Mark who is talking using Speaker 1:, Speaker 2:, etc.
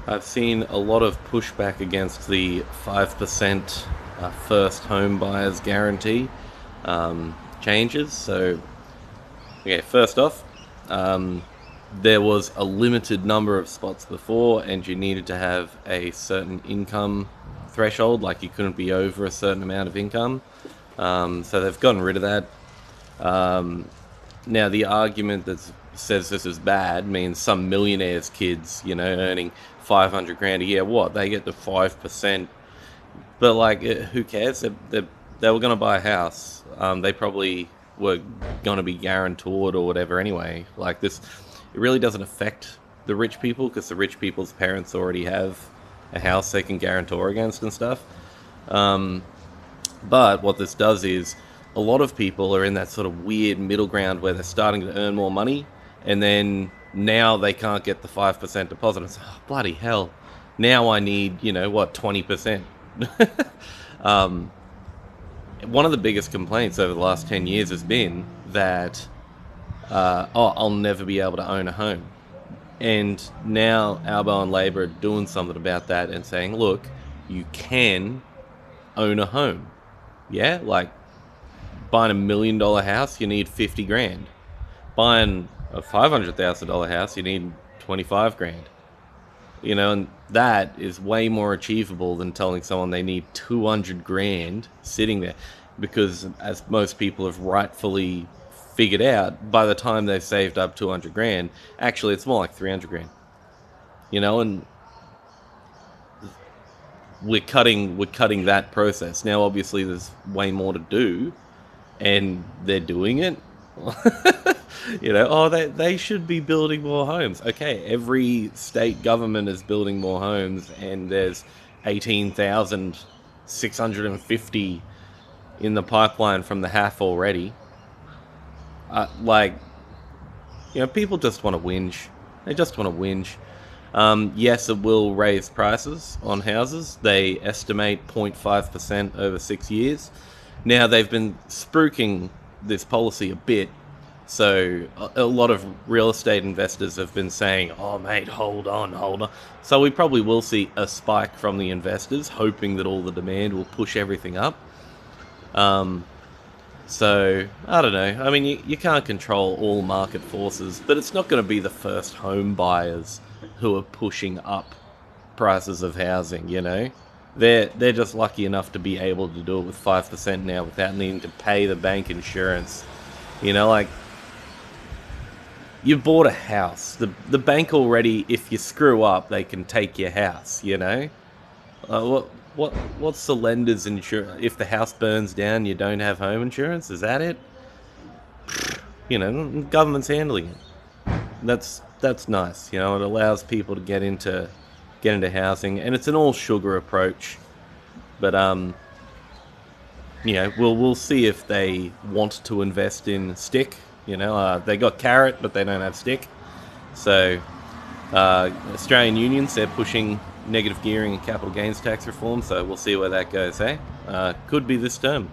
Speaker 1: I've seen a lot of pushback against the 5% first home buyers guarantee changes. So, okay, first off, um, there was a limited number of spots before, and you needed to have a certain income threshold, like you couldn't be over a certain amount of income. So they've gotten rid of that. Um, Now, the argument that says this is bad means some millionaires' kids, earning 500 grand a year, what? They get the 5%. But, like, who cares? They were going to buy a house. They probably were going to be guarantored or whatever anyway. Like, it really doesn't affect the rich people because the rich people's parents already have a house they can guarantor against and stuff. Um, but what this does is a lot of people are in that sort of weird middle ground where they're starting to earn more money and then now they can't get the 5% deposit. It's oh, bloody hell. Now I need, 20%. um, One of the biggest complaints over the last 10 years has been that, I'll never be able to own a home. And now Albo and Labor are doing something about that and saying, look, you can own a home. Yeah, like buying $1 million house, you need 50 grand. Buying a $500,000 house, you need 25 grand. And that is way more achievable than telling someone they need 200 grand sitting there. Because as most people have rightfully figured out, by the time they've saved up 200 grand, actually it's more like 300 grand. And we're cutting that process. Now obviously there's way more to do and they're doing it. They should be building more homes. Okay, every state government is building more homes, and there's 18,650 in the pipeline from the half already. Like, people just want to whinge. They just want to whinge. Yes, it will raise prices on houses. They estimate 0.5% over 6 years. Now, they've been spruiking this policy a bit. So, a lot of real estate investors have been saying, oh, mate, hold on, hold on. So, we probably will see a spike from the investors, hoping that all the demand will push everything up. Um, so, I don't know. I mean, you can't control all market forces, but it's not going to be the first home buyers who are pushing up prices of housing. They're just lucky enough to be able to do it with 5% now without needing to pay the bank insurance. Like, you bought a house. The bank already, if you screw up, they can take your house. What's the lender's insurance? If the house burns down, you don't have home insurance? Is that it? Government's handling it. That's nice. It allows people to get into housing, and it's an all sugar approach. But we'll see if they want to invest in stick. They got carrot, but they don't have stick. So Australian unions, they're pushing negative gearing and capital gains tax reform. So we'll see where that goes. Could be this term.